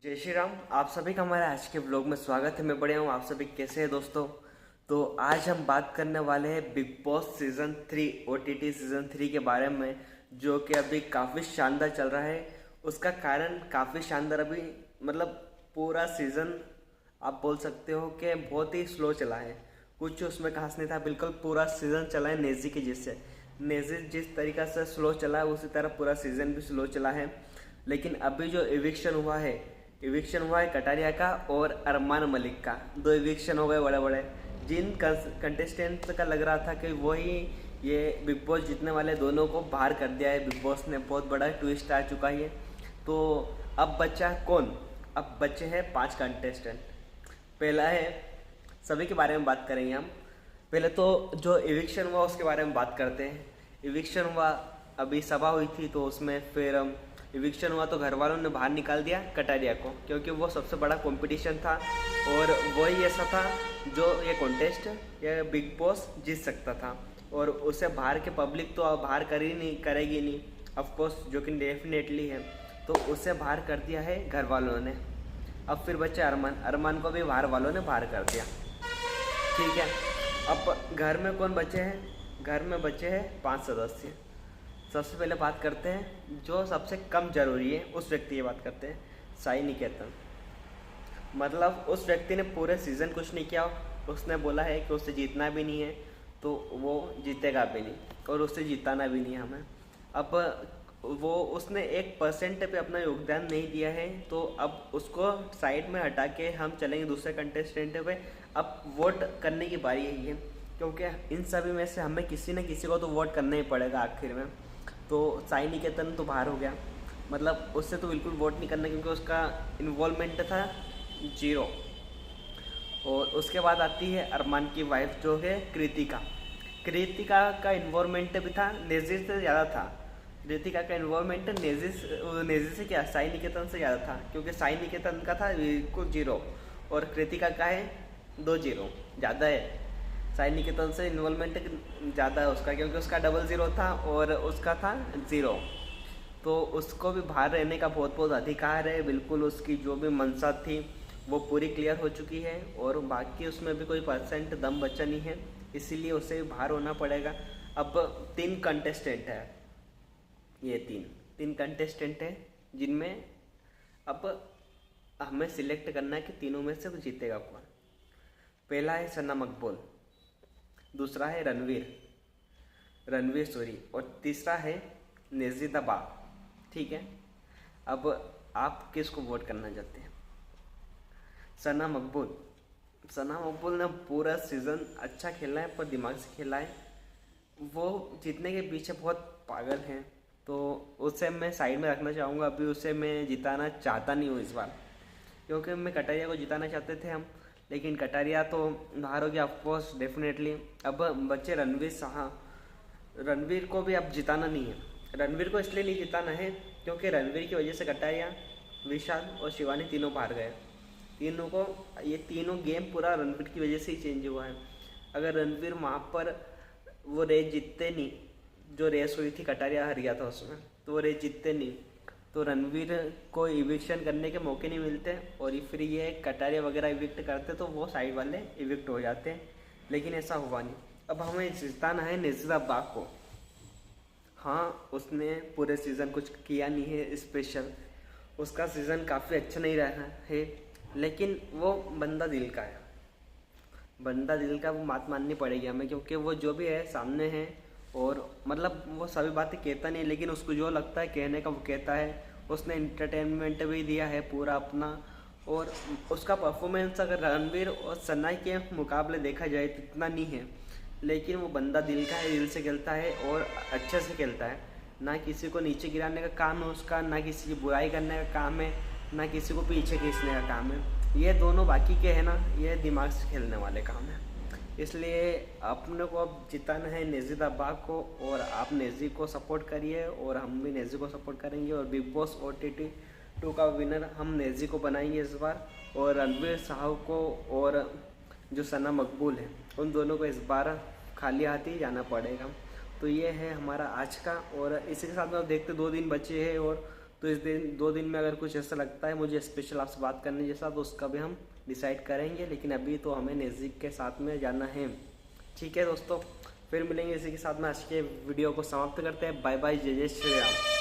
जय श्री राम। आप सभी का हमारे आज के ब्लॉग में स्वागत है। मैं बढ़िया हूँ, आप सभी कैसे हैं दोस्तों। तो आज हम बात करने वाले हैं big boss season 3 OTT season 3 के बारे में, जो कि अभी काफ़ी शानदार चल रहा है। उसका कारण काफ़ी शानदार अभी मतलब पूरा सीज़न आप बोल सकते हो कि बहुत ही स्लो चला है। कुछ उसमें खास नहीं था, बिल्कुल पूरा सीज़न चला है नेजी के जैसे। नेजी जिस तरीक़ा से स्लो चला है उसी तरह पूरा सीज़न भी स्लो चला है। लेकिन अभी जो इविक्शन हुआ है कटारिया का और अरमान मलिक का। दो इविक्शन हो गए बड़े बड़े, जिन कंटेस्टेंट का लग रहा था कि वही ये बिग बॉस जीतने वाले, दोनों को बाहर कर दिया है बिग बॉस ने। बहुत बड़ा ट्विस्ट आ चुका है। तो अब बचा कौन? अब बचे हैं 5 कंटेस्टेंट। पहला है, सभी के बारे में बात करेंगे हम। पहले तो जो इविक्शन हुआ उसके बारे में बात करते हैं। इविक्शन हुआ, अभी सभा हुई थी तो उसमें फिर इविक्शन हुआ तो घर वालों ने बाहर निकाल दिया कटारिया को, क्योंकि वो सबसे बड़ा कंपटीशन था और वही ऐसा था जो ये कॉन्टेस्ट ये बिग बॉस जीत सकता था। और उसे बाहर के पब्लिक तो अब बाहर करेगी नहीं ऑफ कोर्स, जो कि डेफिनेटली है। तो उसे बाहर कर दिया है घर वालों ने। अब फिर बचे अरमान को भी बाहर वालों ने बाहर कर दिया। ठीक है, अब घर में कौन बचे हैं? घर में बचे हैं 5 सदस्य। सबसे पहले बात करते हैं जो सबसे कम जरूरी है, उस व्यक्ति की बात करते हैं, साई निकेतन। मतलब उस व्यक्ति ने पूरे सीज़न कुछ नहीं किया। उसने बोला है कि उसे जीतना भी नहीं है तो वो जीतेगा भी नहीं और उससे जिताना भी नहीं है हमें। अब वो उसने 1% पे अपना योगदान नहीं दिया है, तो अब उसको साइड में हटा के हम चलेंगे दूसरे कंटेस्टेंट पे। अब वोट करने की बारी यही है, क्योंकि इन सभी में से हमें किसी न किसी को तो वोट करना ही पड़ेगा आखिर में। तो साई निकेतन तो बाहर हो गया, मतलब उससे तो बिल्कुल वोट नहीं करना, क्योंकि उसका इन्वॉल्वमेंट था 0। और उसके बाद आती है अरमान की वाइफ जो है कृतिका। कृतिका का इन्वॉल्वमेंट भी था, नेजी से ज़्यादा था। कृतिका का इन्वॉल्वमेंट नेजी से क्या, साई निकेतन से ज़्यादा था, क्योंकि साई निकेतन का था बिल्कुल 0 और कृतिका का है 2 0 ज़्यादा है। साई निकेतन से इन्वॉल्वमेंट ज़्यादा है उसका, क्योंकि उसका 00 था और उसका था 0। तो उसको भी बाहर रहने का बहुत बहुत अधिकार है। बिल्कुल उसकी जो भी मंशा थी वो पूरी क्लियर हो चुकी है और बाकी उसमें भी कोई % दम बचा नहीं है, इसीलिए उसे भी बाहर होना पड़ेगा। अब 3 कंटेस्टेंट है, ये तीन कंटेस्टेंट है, जिनमें अब हमें सिलेक्ट करना है कि तीनों में से जीतेगा कौन। पहला है सना मकबूल, दूसरा है रणवीर सूरी और तीसरा है नेज़ी बा। ठीक है, अब आप किसको वोट करना चाहते हैं? सना मकबूल ने पूरा सीज़न अच्छा खेला है, पर दिमाग से खेला है। वो जीतने के पीछे बहुत पागल हैं, तो उसे मैं साइड में रखना चाहूँगा। अभी उसे मैं जिताना चाहता नहीं हूँ इस बार, क्योंकि मैं कटारिया को जिताना चाहते थे हम, लेकिन कटारिया तो बाहर हो गया ऑफकोर्स डेफिनेटली। अब बच्चे रणवीर को भी अब जिताना नहीं है। रणवीर को इसलिए नहीं जिताना है क्योंकि रणवीर की वजह से कटारिया, विशाल और शिवानी तीनों बाहर गए। तीनों को ये तीनों गेम पूरा रणवीर की वजह से ही चेंज हुआ है। अगर रणवीर वहाँ पर वो रेस जीतते नहीं, जो रेस हुई थी कटारिया हार गया था उसमें, तो वो रेस जीतते नहीं तो रणवीर को इविक्शन करने के मौके नहीं मिलते, और फिर ये कटारिया वगैरह इविक्ट करते तो वो साइड वाले इविक्ट हो जाते हैं। लेकिन ऐसा हुआ नहीं। अब हमें जिताना है नेज़ी बा को। हाँ, उसने पूरे सीज़न कुछ किया नहीं है स्पेशल, उसका सीज़न काफ़ी अच्छा नहीं रहा है, लेकिन वो बंदा दिल का है। वो बात माननी पड़ेगी हमें, क्योंकि वो जो भी है सामने है। और मतलब वो सभी बातें कहता नहीं, लेकिन उसको जो लगता है कहने का वो कहता है। उसने एंटरटेनमेंट भी दिया है पूरा अपना, और उसका परफॉर्मेंस अगर रणवीर और सना के मुकाबले देखा जाए तो इतना नहीं है, लेकिन वो बंदा दिल का है, दिल से खेलता है और अच्छे से खेलता है। ना किसी को नीचे गिराने का काम है उसका, ना किसी की बुराई करने का काम है, ना किसी को पीछे खींचने का काम है। ये दोनों बाकी के हैं ना, ये दिमाग से खेलने वाले काम है। इसलिए अपने को अब जिताना है नेज़ी बा को, और आप नेज़ी को सपोर्ट करिए और हम भी नेज़ी को सपोर्ट करेंगे। और बिग बॉस OTT 2 का विनर हम नेज़ी को बनाएंगे इस बार, और रणवीर साहू को और जो सना मकबूल है उन दोनों को इस बार खाली हाथ ही जाना पड़ेगा। तो ये है हमारा आज का, और इसी के साथ में आप देखते 2 दिन बचे हैं और तो इस दिन 2 दिन में अगर कुछ ऐसा लगता है मुझे स्पेशल आपसे बात करने जैसा, तो उसका भी हम डिसाइड करेंगे, लेकिन अभी तो हमें नज़दीक के साथ में जाना है। ठीक है दोस्तों, फिर मिलेंगे इसी के साथ में आज के वीडियो को समाप्त करते हैं। बाय बाय, जय जय श्री राम।